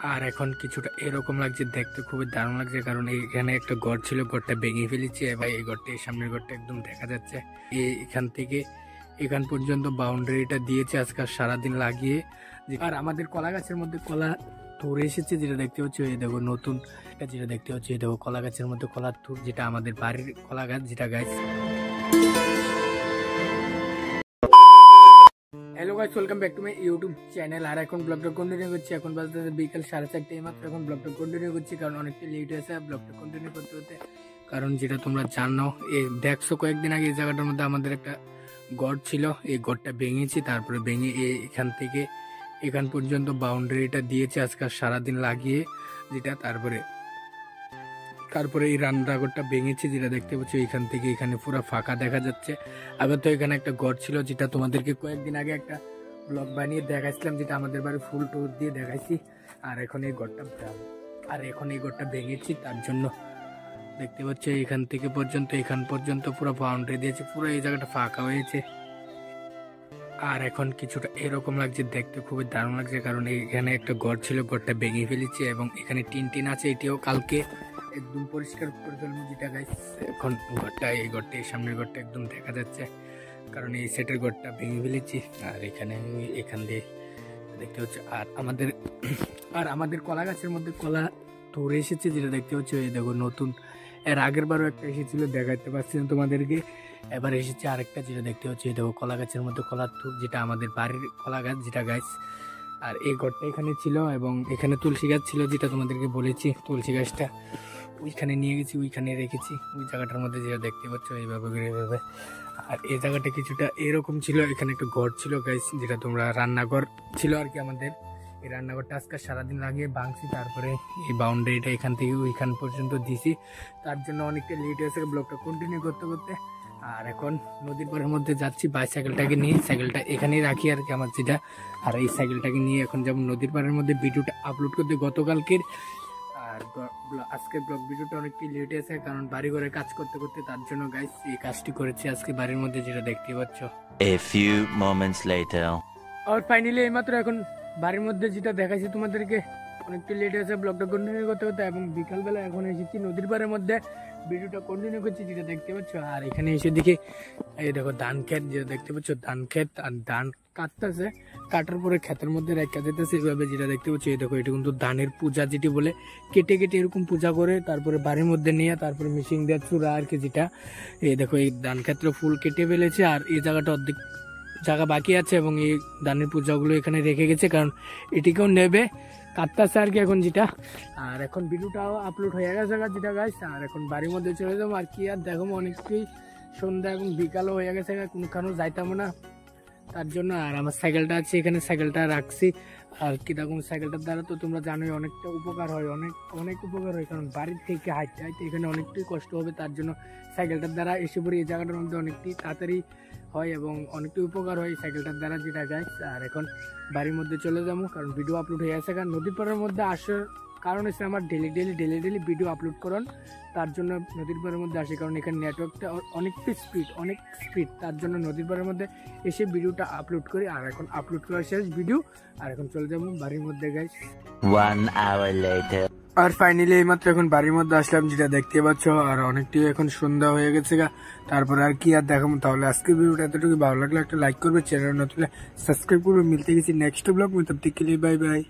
আর এখন কিছুটা এরকম লাগছে, দেখতে খুবই দারুণ লাগছে, কারণ এখানে একটা ঘর ছিল, ঘরটা ভেঙে ফেলেছে এবং এই ঘরটা, এই সামনের ঘরটা একদম দেখা যাচ্ছে। এখান থেকে এখান পর্যন্ত বাউন্ডারিটা দিয়েছে আজকাল সারাদিন লাগিয়ে। আর আমাদের কলা গাছের মধ্যে কলা ধরে এসেছে, যেটা দেখতে হচ্ছে এই দেখো নতুন, যেটা দেখতে হচ্ছে এই দেখো কলা গাছের মধ্যে কলার থুর, যেটা আমাদের বাড়ির কলা গাছ, যেটা গাছ। Hello guys, welcome back to my YouTube channel. আর এখন ব্লগটা কন্টিনিউ করছি। এখন বাজতে বিকাল 4:30 মাত্র। এখন ব্লগটা কন্টিনিউ করছি কারণ অনেকটা লেট হয়েছে ব্লগটা কন্টিনিউ করতে হতে। কারণ যেটা তোমরা জানো, এই দেখছো কয়েকদিন আগে এই জায়গাটার মধ্যে আমাদের একটা গড় ছিল, এই গড়টা ভেঙেছি। তারপরে ভেঙে এখান থেকে এখান পর্যন্ত বাউন্ডারিটা দিয়েছে আজকাল সারাদিন লাগিয়ে, যেটা তারপরে এই রান্নাঘরটা ভেঙেছে, যেটা দেখতে পাচ্ছ এখান থেকে এখানে পুরো ফাঁকা দেখা যাচ্ছে। আবার তো এখানে একটা ঘর ছিল, যেটা তোমাদেরকে কয়েকদিন আগে একটা ব্লগ বানিয়ে দেখাইছিলাম, যেটা আমাদের বাড়ি ফুল টুর দিয়ে দেখাইছি। আর এখন এই ঘরটা ভেঙেছি, তার জন্য দেখতে পাচ্ছ এখান থেকে পর্যন্ত এখান পর্যন্ত পুরো বাউন্ডারি দিয়েছে, পুরো এই জায়গাটা ফাঁকা হয়েছে। আর এখন কিছুটা এরকম লাগছে, দেখতে খুবই দারুণ লাগছে, কারণ এখানে একটা ঘর ছিল, ঘরটা ভেঙে ফেলেছে এবং এখানে টিন আছে। এটিও কালকে একদম পরিষ্কার করে ফেলবো, যেটা গাইস এখন এই ঘরটা এই সামনের ঘরটা একদম দেখা যাচ্ছে, কারণ এই সেটের ঘরটা ভেঙে ফেলেছি। আর এখান দিয়ে দেখতে হচ্ছে। আর আমাদের কলা গাছের মধ্যে কলা ধরে এসেছে, যেটা দেখতে হচ্ছে এই দেখো নতুন। এর আগের বারও একটা এসেছিল, দেখাতে পারছি না তোমাদেরকে। এবার এসেছে আরেকটা, যেটা দেখতে হচ্ছে এই দেখো কলা গাছের মধ্যে কলার থুর, যেটা আমাদের বাড়ির কলা গাছ, যেটা গাছ। আর এই ঘরটা এখানে ছিল এবং এখানে তুলসী গাছ ছিল, যেটা তোমাদেরকে বলেছি। তুলসী গাছটা ওইখানে নিয়ে গেছি, ওইখানে রেখেছি, ওই জায়গাটার মধ্যে, যেটা দেখতে পাচ্ছ এইভাবে। আর এই জায়গাটা কিছুটা এরকম ছিল, এখানে একটা ঘর ছিল গাইস, যেটা তোমরা রান্নাঘর ছিল আর কি আমাদের। এই রান্নাঘরটা আজকে সারাদিন লাগিয়ে ভাঙছি, তারপরে এই বাউন্ডারিটা এখান থেকে ওইখান পর্যন্ত দিছি। তার জন্য অনেকটা লেট হয়েছে ব্লগটা কন্টিনিউ করতে। আর এখন নদীর পাড়ের মধ্যে যাচ্ছি বাইসাইকেলটাকে নিয়ে, সাইকেলটা এখানেই রাখি আর কি আমার যেটা। আর এই সাইকেলটাকে নিয়ে এখন যেমন নদীর পাড়ের মধ্যে ভিডিওটা আপলোড করতে গতকালকের। আর আজকের ব্লগ ভিডিওটা অনেকটাই লেট হয়েছে, কারণ বাড়ি ঘরে কাজ করতে তার জন্য গাইস এই কাজটি করেছি আজকে বাড়ির মধ্যে, যেটা দেখতে পাচ্ছ। A few moments later. আর ফাইনালি এইমাত্র এখন বাড়ির মধ্যে যেটা দেখাচ্ছি তোমাদেরকে, অনেকটা লেট হয়েছে ব্লগটা কন্টিনিউ করতে এবং বিকালবেলা এখন এসেছি নদীর পাড়ের মধ্যে, ভিডিওটা কন্টিনিউ করছি, যেটা দেখতে পাচ্ছ। আর এখানে এসে দিকে এই দেখো ধান ক্ষেত, যেটা দেখতে পাচ্ছ ধান ক্ষেত। আর ধান কাটতেছে, কাটার পরে ক্ষেতের মধ্যে রেখা যেতেছে এইভাবে, যেটা দেখতে পাচ্ছ। এই দেখো এটা কিন্তু ধানের পূজা, যেটি বলে কেটে এরকম পূজা করে তারপরে বাড়ির মধ্যে নিয়ে তারপরে মেশিন দিয়ে চূড়া আর কি, যেটা এই দেখো এই ধান ক্ষেত্রে ফুল কেটে ফেলেছে। আর এই জায়গাটা অর্ধেক জায়গা বাকি আছে এবং এই ধানের পূজাগুলো এখানে রেখে গেছে, কারণ এটিকেও নেবে কাটতেছে আর কি এখন যেটা। আর এখন ভিডিওটাও আপলোড হয়ে গেছে যেটা গাইস। আর এখন বাড়ির মধ্যে চলে যাবো আর কি। আর দেখো অনেকটাই সন্ধ্যা এবং বিকালও হয়ে গেছে, কোনোখানেও যাইতাম না তার জন্য। আর আমার সাইকেলটা আছে এখানে, সাইকেলটা রাখছি আর কি। দেখুন সাইকেলটার দ্বারা তো তোমরা জানোই অনেকটা উপকার হয়, অনেক উপকার হয়, কারণ বাড়ির থেকে হাঁটতে এখানে অনেকটাই কষ্ট হবে। তার জন্য সাইকেলটার দ্বারা এসে পড়ি এই জায়গাটার মধ্যে অনেকটাই তাড়াতাড়ি হয় এবং অনেকটাই উপকার হয় সাইকেলটার দ্বারা, যেটা গাইস। আর এখন বাড়ির মধ্যে চলে যাবো, কারণ ভিডিও আপলোড হয়ে আছে। কারণ নদীর পাড়ের মধ্যে আসার কারণ হচ্ছে আমার ডেলি ভিডিও আপলোড করেন, তার জন্য নদীর পাড়ের মধ্যে আসে। কারণ এখানে নেটওয়ার্কটা অনেক স্পিড, তার জন্য নদীর পাড়ের মধ্যে এসে ভিডিওটা আপলোড করি। আর এখন আপলোড করা শেষ ভিডিও, আর এখন চলে যাবো বাড়ির মধ্যে গাইস। 1 hour later. আর ফাইনালি এইমাত্র এখন বাড়ির মধ্যে আসলাম, যেটা দেখতে পাচ্ছ। আর অনেকটাই এখন সন্ধ্যা হয়ে গেছে তারপরে আর কি আর দেখাবো। তাহলে আজকের ভিডিওটা এতটুকু ভালো লাগলে একটা লাইক করবে, চ্যানেল নতুন সাবস্ক্রাইব করবে। মিলতে গেছি নেক্সট ব্লগ, তব তক के लिए बाय बाय।